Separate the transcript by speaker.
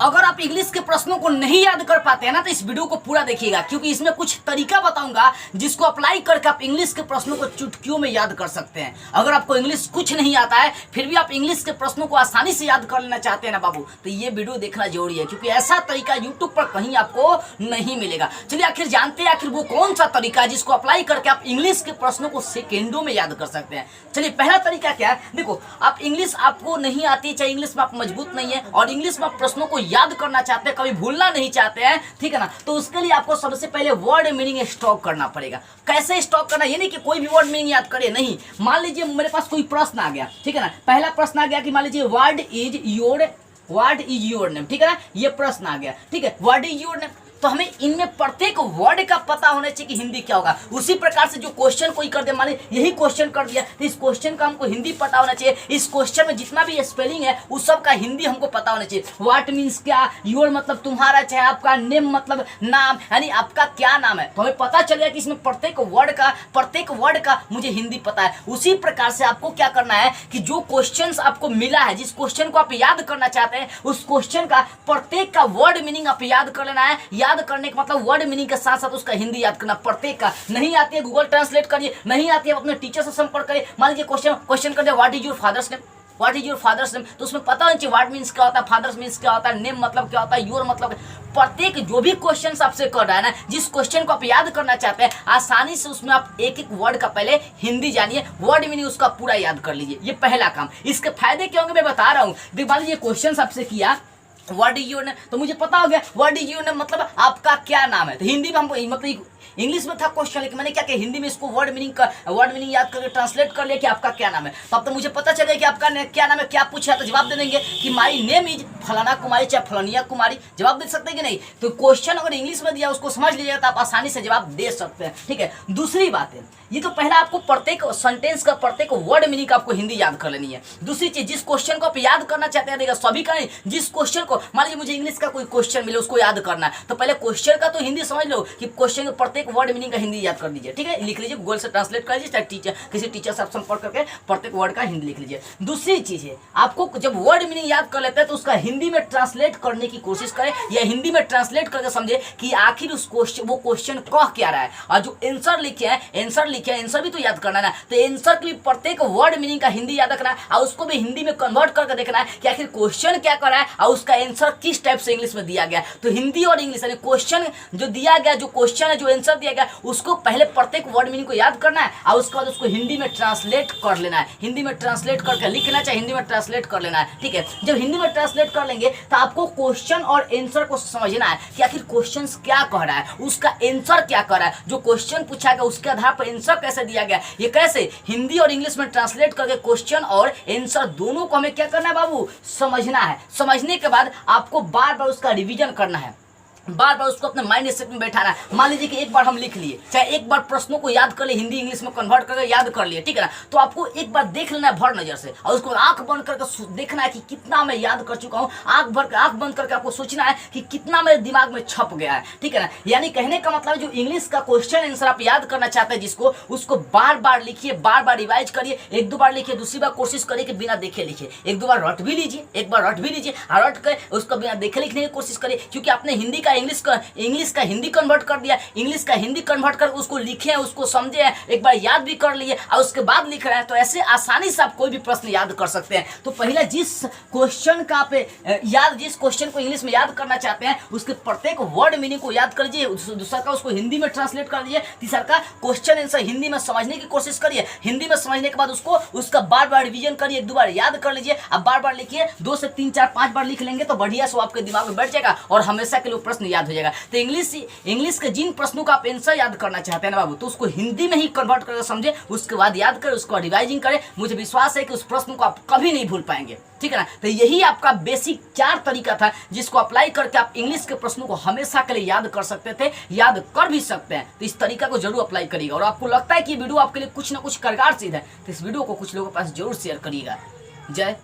Speaker 1: अगर आप इंग्लिश के प्रश्नों को नहीं याद कर पाते हैं ना तो इस वीडियो को पूरा देखिएगा, क्योंकि इसमें कुछ तरीका बताऊंगा जिसको अप्लाई करके आप इंग्लिश के प्रश्नों को चुटकियों में याद कर सकते हैं। अगर आपको इंग्लिश कुछ नहीं आता है फिर भी आप इंग्लिश के प्रश्नों को आसानी से याद कर लेना चाहते हैं ना बाबू, तो ये वीडियो देखना जरूरी है, क्योंकि ऐसा तरीका यूट्यूब पर कहीं आपको नहीं मिलेगा। चलिए आखिर जानते हैं आखिर वो कौन सा तरीका है जिसको अप्लाई करके आप इंग्लिश के प्रश्नों को सेकेंडों में याद कर सकते हैं। चलिए पहला तरीका क्या है, देखो आप इंग्लिश आपको नहीं आती, चाहे इंग्लिश में आप मजबूत नहीं है और इंग्लिश में आप प्रश्नों को याद करना चाहते हैं, कभी भूलना नहीं चाहते हैं, ठीक है ना, तो उसके लिए आपको सबसे पहले वर्ड मीनिंग स्टॉक करना पड़ेगा। कैसे स्टॉक करना, ये नहीं कि कोई भी वर्ड मीनिंग याद करे, नहीं। मान लीजिए मेरे पास कोई प्रश्न आ गया, ठीक है ना, पहला प्रश्न आ गया कि मान लीजिए व्हाट इज योर नेम, ठीक है ना, ये प्रश्न आ गया, ठीक है, व्हाट इज योर नेम। तो हमें इनमें प्रत्येक वर्ड का पता होना चाहिए कि हिंदी क्या होगा। उसी प्रकार से जो क्वेश्चन कोई कर दे, मान लीजिए यही क्वेश्चन कर दिया तो इस क्वेश्चन का हमको हिंदी पता होना चाहिए। इस क्वेश्चन में जितना भी स्पेलिंग है उस सब का हिंदी हमको पता होना चाहिए। व्हाट मीन्स क्या, योर मतलब तुम्हारा, चाहे आपका, नेम मतलब नाम, यानी आपका क्या नाम है, तो हमें पता चल गया कि इसमें प्रत्येक वर्ड का मुझे हिंदी पता है। उसी प्रकार से आपको क्या करना है कि जो क्वेश्चन आपको मिला है, जिस क्वेश्चन को आप याद करना चाहते हैं, उस क्वेश्चन का प्रत्येक का वर्ड मीनिंग आप याद कर लेना है। याद करने का मतलब वर्ड मीनिंग के साथ साथ उसका हिंदी याद करना, प्रत्येक का। नहीं आती है गूगल ट्रांसलेट करिए, नहीं आती है अपने टीचर से संपर्क करिए। मान लीजिए क्वेश्चन कर दिया what is your father's name, what is your father's name, तो उसमें पता होना चाहिए व्हाट मीन्स क्या होता है, फादर्स मीन्स क्या होता है, नेम मतलब क्या होता है, योर मतलब। प्रत्येक जो भी क्वेश्चन आपसे कर रहा है ना, जिस क्वेश्चन को आप याद करना चाहते हैं, आसानी से उसमें आप एक एक वर्ड का पहले हिंदी जानिए, वर्ड मीनिंग उसका पूरा याद कर लीजिए। ये पहला काम। इसके फायदे क्या होंगे मैं बता रहा हूँ। मान लीजिए क्वेश्चन आपसे किया व्हाट इज योर नेम, तो मुझे पता हो गया व्हाट इज योर नेम मतलब आपका क्या नाम है। तो हिंदी में हमको मतलब इंग्लिश में था क्वेश्चन, लेकिन मैंने क्या किया, हिंदी में इसको वर्ड मीनिंग याद करके ट्रांसलेट कर लिया कि आपका क्या नाम है। तो अब तो मुझे पता चले कि आपका क्या नाम है, क्या पूछा तो जवाब दे देंगे कि माई नेम इज फलाना कुमारी, चाहे फलानिया कुमारी, जवाब दे सकते हैं कि नहीं। तो क्वेश्चन अगर इंग्लिश में दिया उसको समझ लीजिएगा तो आप आसानी से जवाब दे सकते हैं, ठीक है। दूसरी बात है, ये तो पहला आपको प्रत्येक सेंटेंस का प्रत्येक वर्ड मीनिंग का आपको हिंदी याद कर लेनी है। दूसरी चीज, जिस क्वेश्चन को आप याद करना चाहते हैं, देखिए सभी का नहीं, जिस क्वेश्चन को, मान लीजिए मुझे इंग्लिश का कोई क्वेश्चन मिले उसको याद करना है, तो पहले क्वेश्चन का तो हिंदी समझ लो कि क्वेश्चन के प्रत्येक वर्ड मीनिंग का हिंदी याद कर लीजिए, ठीक है, लिख लीजिए, गूगल से ट्रांसलेट कर लीजिए, चाहे किसी टीचर से आप संपर्क करके प्रत्येक वर्ड का हिंदी लिख लीजिए। दूसरी चीज है, आपको जब वर्ड मीनिंग याद कर लेते हैं तो उसका हिंदी में ट्रांसलेट करने की कोशिश करें, या हिंदी में ट्रांसलेट करके समझे कि आखिर उस क्वेश्चन कह क्या रहा है। और जो आंसर लिखे हैं, आंसर भी तो याद करना है ना, तो आंसर की प्रत्येक वर्ड मीनिंग का हिंदी याद रखना है और उसको भी हिंदी में कन्वर्ट करके देखना है कि आखिर क्वेश्चन क्या कर रहा है और उसका आंसर किस टाइप से इंग्लिश में दिया गया। तो हिंदी और इंग्लिश यानी क्वेश्चन जो दिया गया, जो क्वेश्चन है, जो आंसर दिया गया, उसको पहले प्रत्येक वर्ड मीनिंग को याद करना है और उसके बाद उसको हिंदी में ट्रांसलेट कर लेना है, हिंदी में ट्रांसलेट करके लिखना चाहिए, हिंदी में ट्रांसलेट कर लेना है, ठीक है। जब हिंदी में ट्रांसलेट कर लेंगे तो आपको क्वेश्चन और आंसर को समझना है कि आखिर क्वेश्चन क्या कह रहा है, उसका आंसर क्या कह रहा है, जो क्वेश्चन पूछा गया उसके आधार पर आंसर कैसे दिया गया, ये कैसे हिंदी और इंग्लिश में ट्रांसलेट करके क्वेश्चन और आंसर दोनों को हमें क्या करना है बाबू, समझना है। समझने के बाद आपको बार बार उसका रिवीजन करना है, बार बार उसको अपने माइंड सेट में बैठाना है। मान लीजिए कि एक बार हम लिख लिए, चाहे एक बार प्रश्नों को याद कर लिए, हिंदी इंग्लिश में कन्वर्ट करके याद कर लिए, ठीक है ना, तो आपको एक बार देख लेना है भर नजर से और उसको आंख बंद करके देखना है कि कितना मैं याद कर चुका हूँ। आंख बंद करके आपको सोचना है कि कितना मेरे दिमाग में छप गया है, ठीक है ना। यानी कहने का मतलब जो इंग्लिश का क्वेश्चन आंसर आप याद करना चाहते हैं जिसको, उसको बार बार लिखिए, बार बार रिवाइज करिए, एक दो बार लिखिए, दूसरी बार कोशिश करिए कि बिना देखे लिखिए, एक दो बार रट भी लीजिए, एक बार रट भी लीजिए और रट कर उसको बिना देखे लिखने की कोशिश करिए, क्योंकि आपने हिंदी का इंग्लिश का हिंदी कन्वर्ट कर दिया, इंग्लिश का हिंदी कन्वर्ट कर उसको लिखे, उसको समझे, एक बार याद भी कर लिए और उसके बाद लिख रहे हैं, तो ऐसे आसानी से आप कोई भी प्रश्न याद कर सकते हैं। तो पहले जिस क्वेश्चन का जिस क्वेश्चन को इंग्लिश में याद करना चाहते हैं उसके प्रत्येक वर्ड मीनिंग को याद कर लीजिए, दूसरा का उसको हिंदी में ट्रांसलेट कर लीजिए, तीसरा का क्वेश्चन आंसर हिंदी में समझने की कोशिश करिए, हिंदी में समझने के बाद उसको उसका बार बार रिवीजन करिए, एक दो बार याद कर लीजिए, अब बार बार लिखिए, 2 से 3 4 5 बार लिख लेंगे तो बढ़िया से आपके दिमाग में बैठ जाएगा और हमेशा के लिए प्रश्न याद हो जाएगा। तो इंग्लिश के जिन प्रश्नों का आप आंसर याद करना चाहते हैं ना बाबू, तो उसको हिंदी में ही कन्वर्ट करके समझे, उसके बाद याद करें, उसको रिवाइजिंग करें। मुझे विश्वास है कि उस प्रश्न को आप कभी नहीं भूल पाएंगे, ठीक है ना। तो यही आपका बेसिक 4 तरीका था जिसको अप्लाई करके आप इंग्लिश के प्रश्नों को हमेशा के लिए याद कर सकते थे, याद कर भी सकते हैं। तो इस तरीका को जरूर अप्लाई करिएगा और आपको लगता है कि वीडियो आपके लिए कुछ ना कुछ कारगर सिद्ध है तो इस वीडियो को कुछ लोगों के पास जरूर शेयर करिएगा। जय